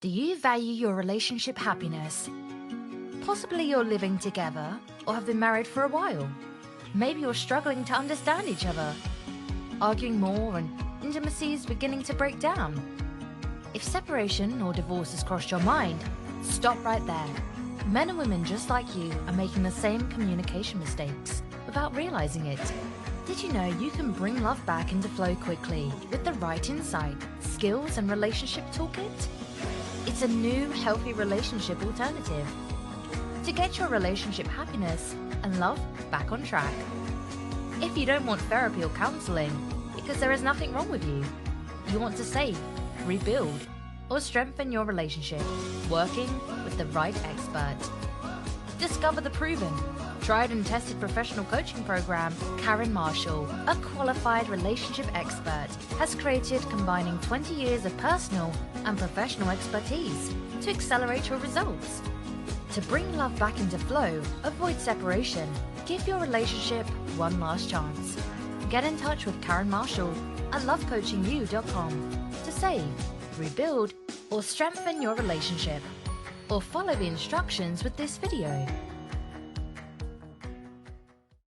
Do you value your relationship happiness? Possibly you're living together or have been married for a while. Maybe you're struggling to understand each other, arguing more and intimacy is beginning to break down. If separation or divorce has crossed your mind, stop right there. Men and women just like you are making the same communication mistakes without realizing it. Did you know you can bring love back into flow quickly with the right insight, skills and relationship toolkit? It's a new, healthy relationship alternative to get your relationship happiness and love back on track. If you don't want therapy or counseling because there is nothing wrong with you, you want to save, rebuild, or strengthen your relationship, working with the right expert. Discover the proven, tried and tested professional coaching program Karen Marshall, a qualified relationship expert, has created, combining 20 years of personal and professional expertise to accelerate your results. To bring love back into flow, avoid separation, give your relationship one last chance. Get in touch with Karen Marshall at lovecoachingyou.com to save, rebuild, or strengthen your relationship. Or follow the instructions with this video.